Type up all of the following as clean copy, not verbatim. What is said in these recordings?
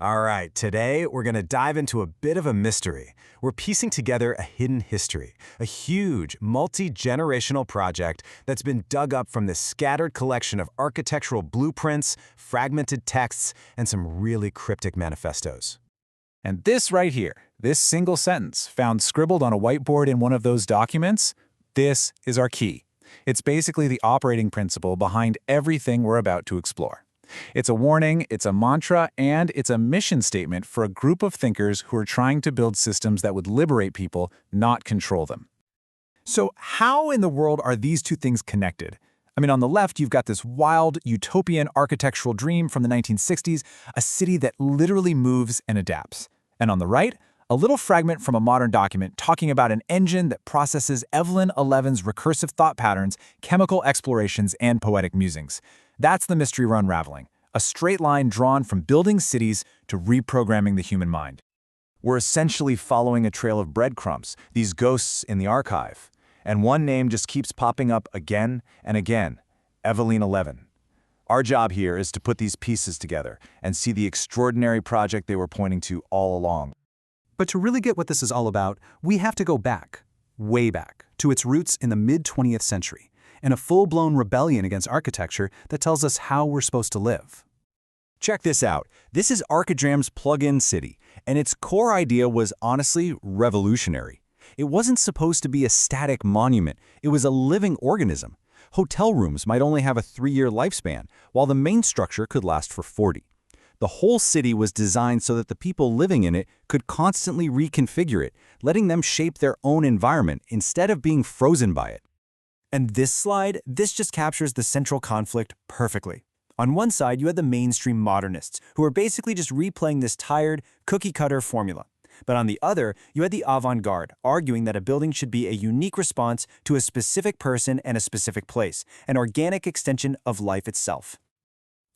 All right, today we're going to dive into a bit of a mystery. We're piecing together a hidden history, a huge, multi-generational project that's been dug up from this scattered collection of architectural blueprints, fragmented texts, and some really cryptic manifestos. And this right here, this single sentence found scribbled on a whiteboard in one of those documents, this is our key. It's basically the operating principle behind everything we're about to explore. It's a warning, it's a mantra, and it's a mission statement for a group of thinkers who are trying to build systems that would liberate people, not control them. So how in the world are these two things connected? I mean, on the left, you've got this wild, utopian architectural dream from the 1960s, a city that literally moves and adapts. And on the right, a little fragment from a modern document talking about an engine that processes Evelyn Eleven's recursive thought patterns, chemical explorations, and poetic musings. That's the mystery we're unraveling, a straight line drawn from building cities to reprogramming the human mind. We're essentially following a trail of breadcrumbs, these ghosts in the archive. And one name just keeps popping up again and again, Evelyn 11. Our job here is to put these pieces together and see the extraordinary project they were pointing to all along. But to really get what this is all about, we have to go back, way back, to its roots in the mid-20th century, and a full-blown rebellion against architecture that tells us how we're supposed to live. Check this out. This is Archidram's plug-in city, and its core idea was honestly revolutionary. It wasn't supposed to be a static monument. It was a living organism. Hotel rooms might only have a 3-year lifespan, while the main structure could last for 40. The whole city was designed so that the people living in it could constantly reconfigure it, letting them shape their own environment instead of being frozen by it. And this just captures the central conflict perfectly. On one side, you had the mainstream modernists, who were basically just replaying this tired, cookie-cutter formula. But on the other, you had the avant-garde, arguing that a building should be a unique response to a specific person and a specific place, an organic extension of life itself.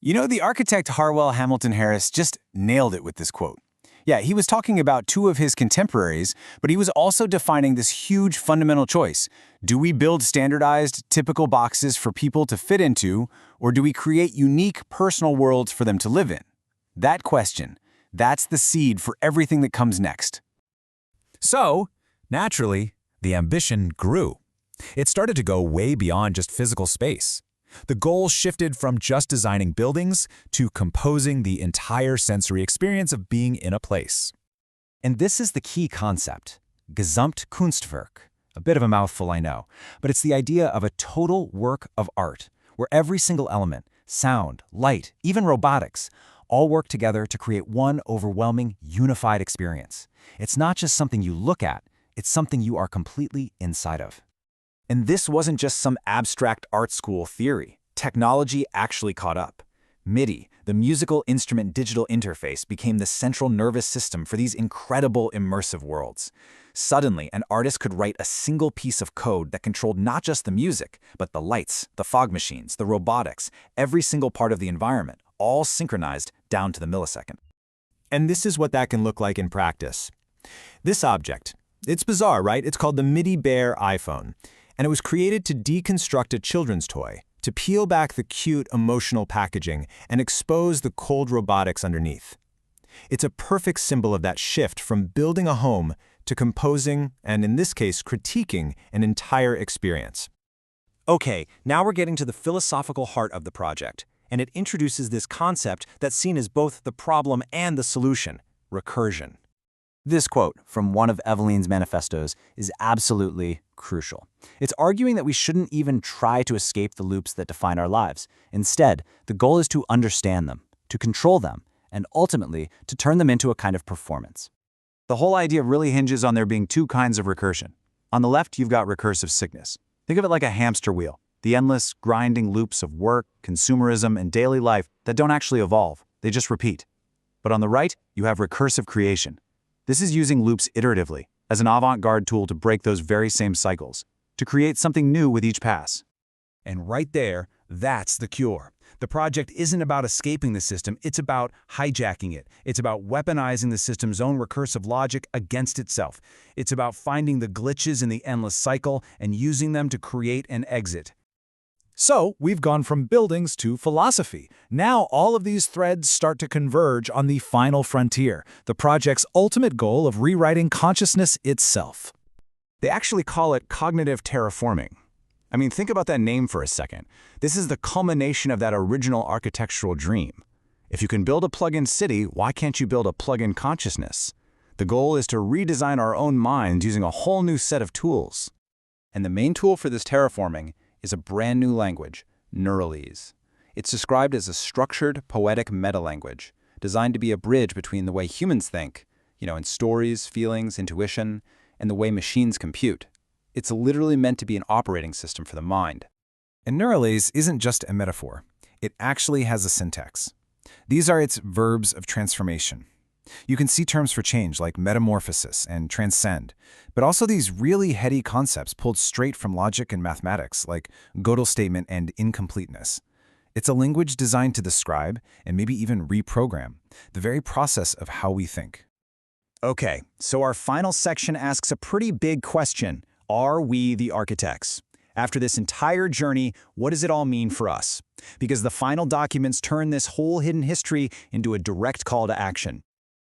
You know, the architect Harwell Hamilton Harris just nailed it with this quote. Yeah, he was talking about two of his contemporaries, but he was also defining this huge fundamental choice. Do we build standardized, typical boxes for people to fit into, or do we create unique, personal worlds for them to live in? That question, that's the seed for everything that comes next. So, naturally, the ambition grew. It started to go way beyond just physical space. The goal shifted from just designing buildings to composing the entire sensory experience of being in a place. And this is the key concept, Gesamtkunstwerk. A bit of a mouthful, I know, but it's the idea of a total work of art, where every single element, sound, light, even robotics, all work together to create one overwhelming, unified experience. It's not just something you look at, it's something you are completely inside of. And this wasn't just some abstract art school theory. Technology actually caught up. MIDI, the musical instrument digital interface, became the central nervous system for these incredible immersive worlds. Suddenly, an artist could write a single piece of code that controlled not just the music, but the lights, the fog machines, the robotics, every single part of the environment, all synchronized down to the millisecond. And this is what that can look like in practice. This object, it's bizarre, right? It's called the MIDI Bear iPhone. And it was created to deconstruct a children's toy, to peel back the cute, emotional packaging and expose the cold robotics underneath. It's a perfect symbol of that shift from building a home to composing, and in this case, critiquing an entire experience. Okay, now we're getting to the philosophical heart of the project, and it introduces this concept that's seen as both the problem and the solution, recursion. This quote from one of Evelyn's manifestos is absolutely crucial. It's arguing that we shouldn't even try to escape the loops that define our lives. Instead, the goal is to understand them, to control them, and ultimately to turn them into a kind of performance. The whole idea really hinges on there being two kinds of recursion. On the left, you've got recursive sickness. Think of it like a hamster wheel, the endless, grinding loops of work, consumerism, and daily life that don't actually evolve, they just repeat. But on the right, you have recursive creation. This is using loops iteratively, as an avant-garde tool to break those very same cycles, to create something new with each pass. And right there, that's the cure. The project isn't about escaping the system, it's about hijacking it. It's about weaponizing the system's own recursive logic against itself. It's about finding the glitches in the endless cycle and using them to create an exit. So we've gone from buildings to philosophy. Now all of these threads start to converge on the final frontier, the project's ultimate goal of rewriting consciousness itself. They actually call it cognitive terraforming. I mean, think about that name for a second. This is the culmination of that original architectural dream. If you can build a plug-in city, why can't you build a plug-in consciousness? The goal is to redesign our own minds using a whole new set of tools. And the main tool for this terraforming is a brand new language, Neuralese. It's described as a structured, poetic meta-language, designed to be a bridge between the way humans think, in stories, feelings, intuition, and the way machines compute. It's literally meant to be an operating system for the mind. And Neuralese isn't just a metaphor. It actually has a syntax. These are its verbs of transformation. You can see terms for change like metamorphosis and transcend, but also these really heady concepts pulled straight from logic and mathematics like Gödel statement and incompleteness. It's a language designed to describe and maybe even reprogram the very process of how we think. Okay, so our final section asks a pretty big question. Are we the architects? After this entire journey, what does it all mean for us? Because the final documents turn this whole hidden history into a direct call to action.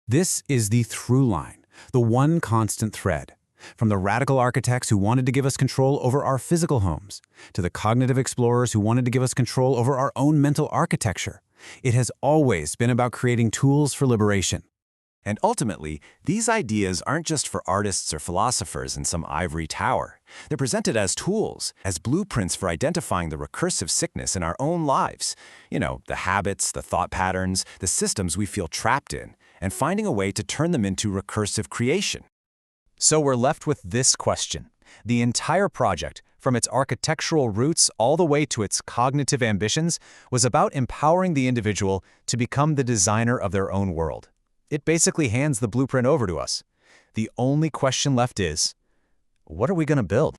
This is the through line, the one constant thread. From the radical architects who wanted to give us control over our physical homes, to the cognitive explorers who wanted to give us control over our own mental architecture, it has always been about creating tools for liberation. And ultimately, these ideas aren't just for artists or philosophers in some ivory tower. They're presented as tools, as blueprints for identifying the recursive sickness in our own lives. The habits, the thought patterns, the systems we feel trapped in, and finding a way to turn them into recursive creation. So we're left with this question. The entire project, from its architectural roots all the way to its cognitive ambitions, was about empowering the individual to become the designer of their own world. It basically hands the blueprint over to us. The only question left is, what are we going to build?